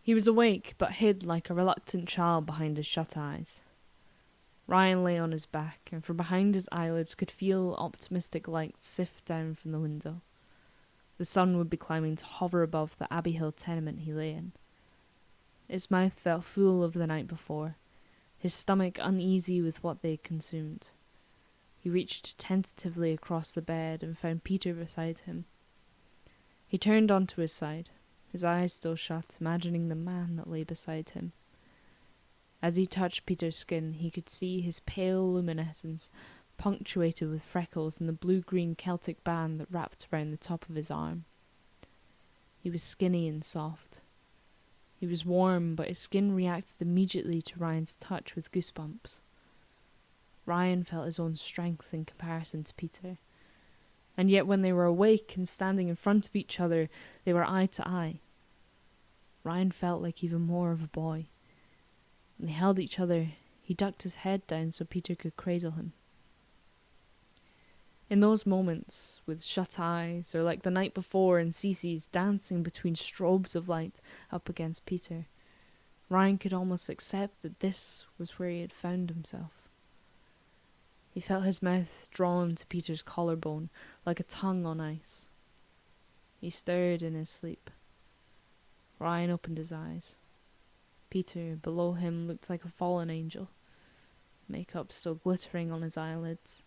He was awake, but hid like a reluctant child behind his shut eyes. Ryan lay on his back, and from behind his eyelids could feel optimistic light sift down from the window. The sun would be climbing to hover above the Abbey Hill tenement he lay in. His mouth felt full of the night before, his stomach uneasy with what they had consumed. He reached tentatively across the bed and found Peter beside him. He turned onto his side, his eyes still shut, imagining the man that lay beside him. As he touched Peter's skin, he could see his pale luminescence, punctuated with freckles and the blue-green Celtic band that wrapped around the top of his arm. He was skinny and soft. He was warm, but his skin reacted immediately to Ryan's touch with goosebumps. Ryan felt his own strength in comparison to Peter. And yet when they were awake and standing in front of each other, they were eye to eye. Ryan felt like even more of a boy. When they held each other, he ducked his head down so Peter could cradle him. In those moments, with shut eyes, or like the night before in Cece's dancing between strobes of light up against Peter, Ryan could almost accept that this was where he had found himself. He felt his mouth drawn to Peter's collarbone, like a tongue on ice. He stirred in his sleep. Ryan opened his eyes. Peter, below him, looked like a fallen angel. Makeup still glittering on his eyelids.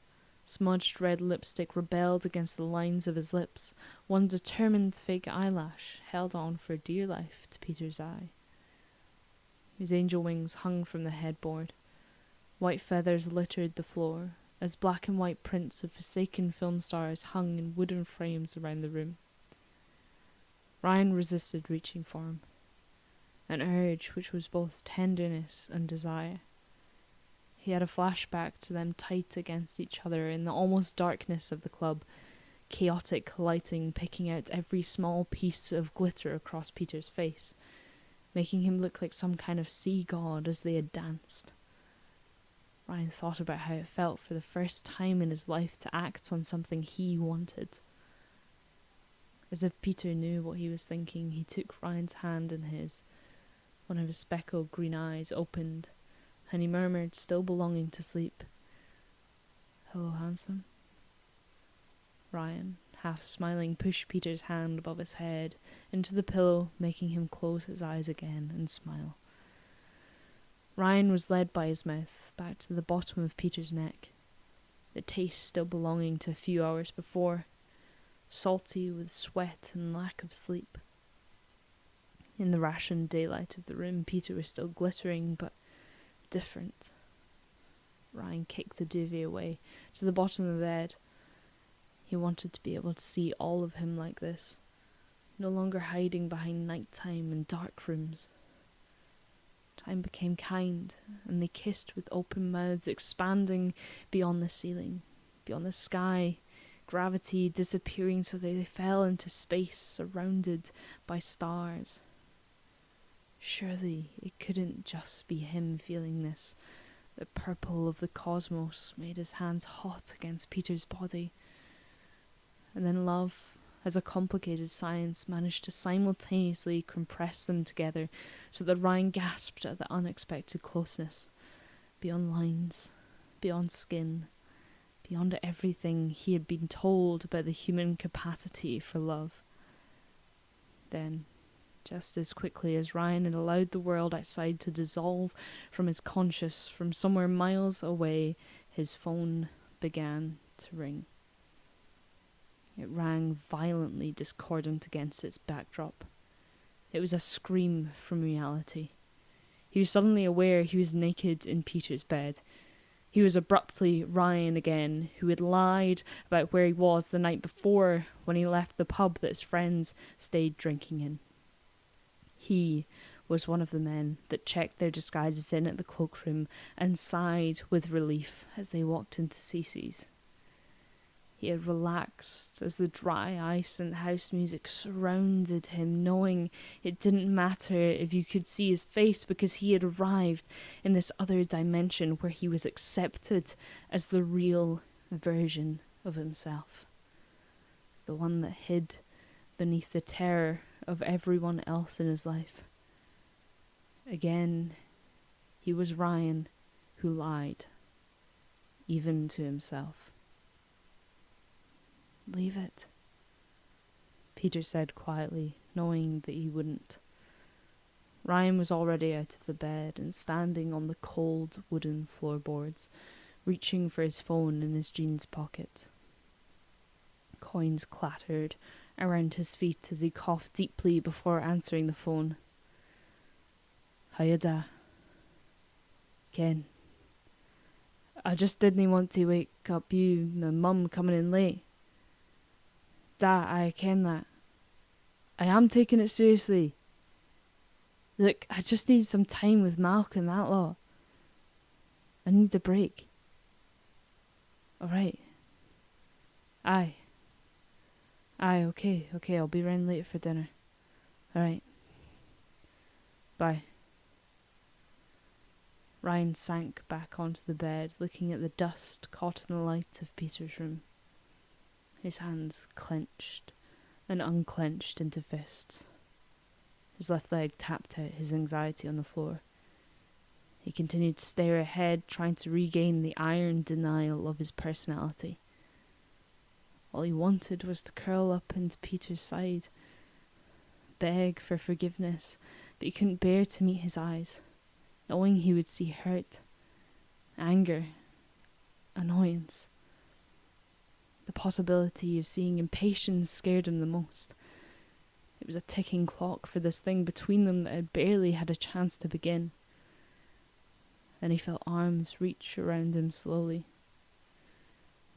Smudged red lipstick rebelled against the lines of his lips. One determined fake eyelash held on for dear life to Peter's eye. His angel wings hung from the headboard. White feathers littered the floor, as black and white prints of forsaken film stars hung in wooden frames around the room. Ryan resisted reaching for him. An urge which was both tenderness and desire. He had a flashback to them tight against each other in the almost darkness of the club, chaotic lighting picking out every small piece of glitter across Peter's face, making him look like some kind of sea god as they had danced. Ryan thought about how it felt for the first time in his life to act on something he wanted. As if Peter knew what he was thinking, he took Ryan's hand in his. One of his speckled green eyes opened, and he murmured, still belonging to sleep, "Hello, handsome." Ryan, half smiling, pushed Peter's hand above his head into the pillow, making him close his eyes again and smile. Ryan was led by his mouth back to the bottom of Peter's neck, the taste still belonging to a few hours before, salty with sweat and lack of sleep. In the rationed daylight of the room, Peter was still glittering, but different. Ryan kicked the duvet away to the bottom of the bed. He wanted to be able to see all of him like this, no longer hiding behind nighttime and dark rooms. Time became kind, and they kissed with open mouths expanding beyond the ceiling, beyond the sky, gravity disappearing so that they fell into space surrounded by stars. Surely it couldn't just be him feeling this. The purple of the cosmos made his hands hot against Peter's body. And then love, as a complicated science, managed to simultaneously compress them together so that Ryan gasped at the unexpected closeness, beyond lines, beyond skin, beyond everything he had been told about the human capacity for love. Then, just as quickly as Ryan had allowed the world outside to dissolve from his conscious, from somewhere miles away, his phone began to ring. It rang violently discordant against its backdrop. It was a scream from reality. He was suddenly aware he was naked in Peter's bed. He was abruptly Ryan again, who had lied about where he was the night before when he left the pub that his friends stayed drinking in. He was one of the men that checked their disguises in at the cloakroom and sighed with relief as they walked into Cece's. He had relaxed as the dry ice and house music surrounded him, knowing it didn't matter if you could see his face because he had arrived in this other dimension where he was accepted as the real version of himself. The one that hid beneath the terror of everyone else in his life. Again, he was Ryan who lied, even to himself. "Leave it," Peter said quietly, knowing that he wouldn't. Ryan was already out of the bed and standing on the cold wooden floorboards, reaching for his phone in his jeans pocket. Coins clattered around his feet as he coughed deeply before answering the phone. "Hiya, Da. Ken. I just didn't want to wake up you and Mum coming in late. Da, I ken that. I am taking it seriously. Look, I just need some time with Malk and that lot. I need a break. Alright. Aye. Aye, okay, I'll be round later for dinner. Alright. Bye." Ryan sank back onto the bed, looking at the dust caught in the light of Peter's room. His hands clenched and unclenched into fists. His left leg tapped out his anxiety on the floor. He continued to stare ahead, trying to regain the iron denial of his personality. All he wanted was to curl up into Peter's side, beg for forgiveness, but he couldn't bear to meet his eyes, knowing he would see hurt, anger, annoyance. The possibility of seeing impatience scared him the most. It was a ticking clock for this thing between them that had barely had a chance to begin. Then he felt arms reach around him slowly.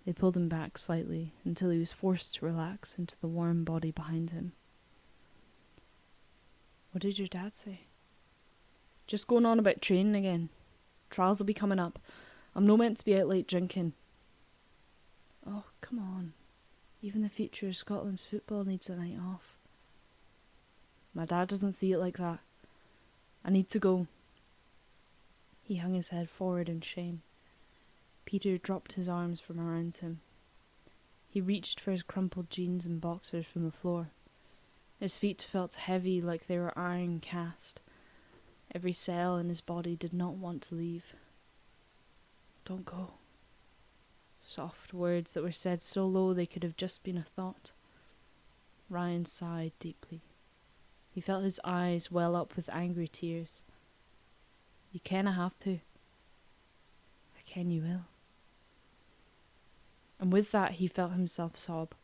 They pulled him back slightly until he was forced to relax into the warm body behind him. "What did your dad say?" "Just going on about training again. Trials will be coming up. I'm no meant to be out late drinking." "Oh, come on. Even the future of Scotland's football needs a night off." "My dad doesn't see it like that. I need to go." He hung his head forward in shame. Peter dropped his arms from around him. He reached for his crumpled jeans and boxers from the floor. His feet felt heavy like they were iron cast. Every cell in his body did not want to leave. "Don't go." Soft words that were said so low they could have just been a thought. Ryan sighed deeply. He felt his eyes well up with angry tears. "You kinda have to." "I ken you will." And with that he felt himself sob,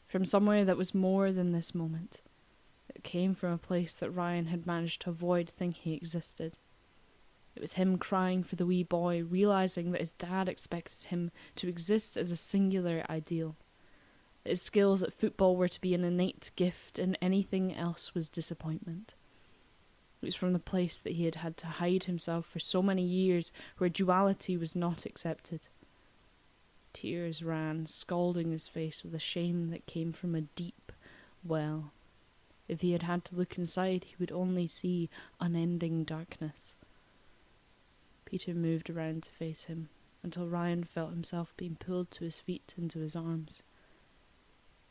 from somewhere that was more than this moment. It came from a place that Ryan had managed to avoid thinking existed. It was him crying for the wee boy, realizing that his dad expected him to exist as a singular ideal. His skills at football were to be an innate gift, and anything else was disappointment. It was from the place that he had had to hide himself for so many years, where duality was not accepted. Tears ran, scalding his face with a shame that came from a deep well. If he had had to look inside, he would only see unending darkness. Peter moved around to face him, until Ryan felt himself being pulled to his feet into his arms.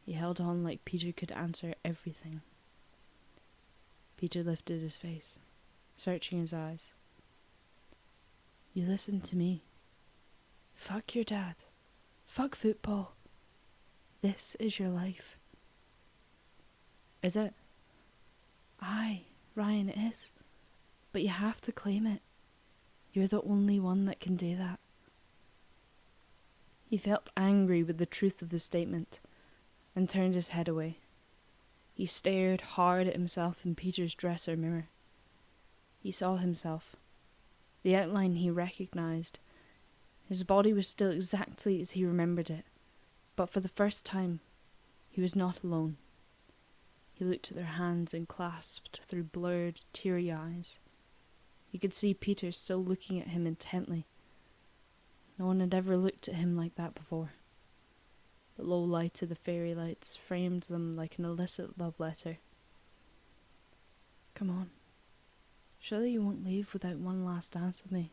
He held on like Peter could answer everything. Peter lifted his face, searching his eyes. "You listen to me. Fuck your dad. Fuck football. This is your life." "Is it?" "Aye, Ryan, it is. But you have to claim it. You're the only one that can do that." He felt angry with the truth of the statement and turned his head away. He stared hard at himself in Peter's dresser mirror. He saw himself, the outline he recognized. His body was still exactly as he remembered it, but for the first time, he was not alone. He looked at their hands enclasped through blurred, teary eyes. He could see Peter still looking at him intently. No one had ever looked at him like that before. The low light of the fairy lights framed them like an illicit love letter. "Come on. Surely you won't leave without one last dance with me."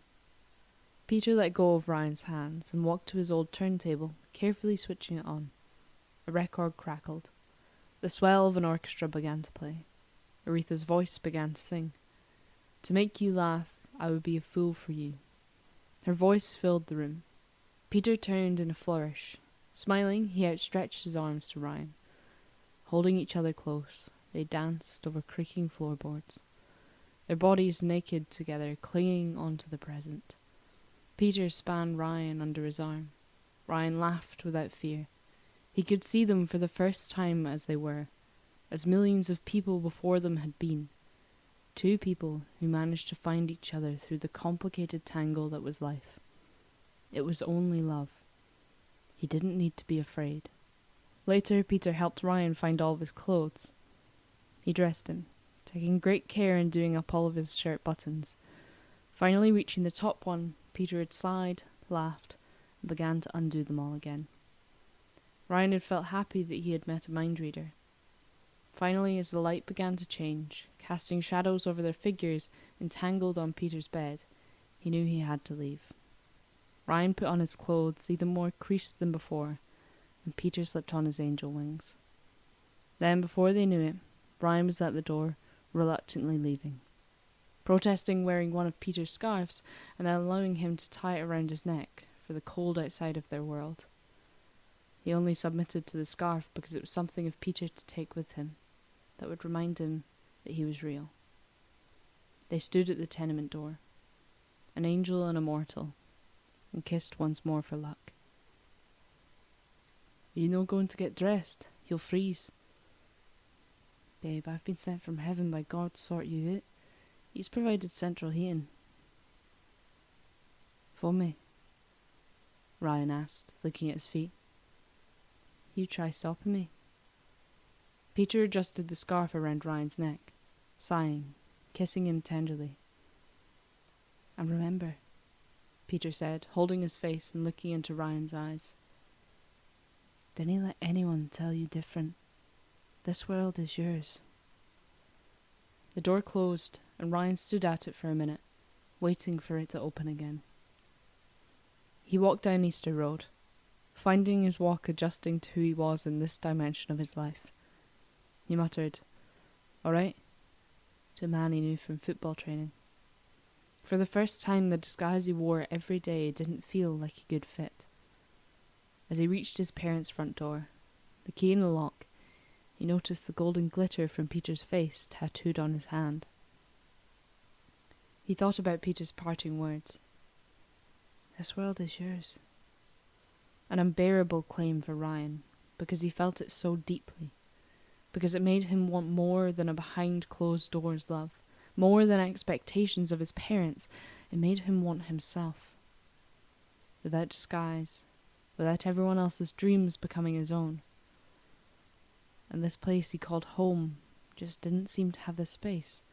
Peter let go of Ryan's hands and walked to his old turntable, carefully switching it on. A record crackled. The swell of an orchestra began to play. Aretha's voice began to sing. To make you laugh, I would be a fool for you." Her voice filled the room. Peter turned in a flourish. Smiling, he outstretched his arms to Ryan. Holding each other close, they danced over creaking floorboards, their bodies naked together, clinging onto the present. Peter spanned Ryan under his arm. Ryan laughed without fear. He could see them for the first time as they were, as millions of people before them had been. Two people who managed to find each other through the complicated tangle that was life. It was only love. He didn't need to be afraid. Later, Peter helped Ryan find all of his clothes. He dressed him, taking great care in doing up all of his shirt buttons. Finally reaching the top one, Peter had sighed, laughed, and began to undo them all again. Ryan had felt happy that he had met a mind reader. Finally, as the light began to change, casting shadows over their figures entangled on Peter's bed, he knew he had to leave. Ryan put on his clothes, even more creased than before, and Peter slipped on his angel wings. Then, before they knew it, Ryan was at the door, reluctantly leaving, protesting wearing one of Peter's scarves and allowing him to tie it around his neck for the cold outside of their world. He only submitted to the scarf because it was something of Peter to take with him, that would remind him that he was real. They stood at the tenement door, an angel and a mortal, and kissed once more for luck. "You no going to get dressed? You'll freeze." "Babe, I've been sent from heaven by God to sort you out. He's provided central heating." "For me?" Ryan asked, looking at his feet. "You try stopping me." Peter adjusted the scarf around Ryan's neck, sighing, kissing him tenderly. "And remember," Peter said, holding his face and looking into Ryan's eyes, "dinna let anyone tell you different. This world is yours." The door closed, and Ryan stood at it for a minute, waiting for it to open again. He walked down Easter Road, finding his walk adjusting to who he was in this dimension of his life. He muttered, "All right," to a man he knew from football training. For the first time, the disguise he wore every day didn't feel like a good fit. As he reached his parents' front door, the key in the lock, he noticed the golden glitter from Peter's face tattooed on his hand. He thought about Peter's parting words. "This world is yours." An unbearable claim for Ryan, because he felt it so deeply, because it made him want more than a behind-closed-doors love, more than expectations of his parents. It made him want himself. Without disguise, without everyone else's dreams becoming his own. And this place he called home just didn't seem to have the space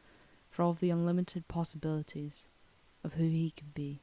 for all of the unlimited possibilities of who he could be.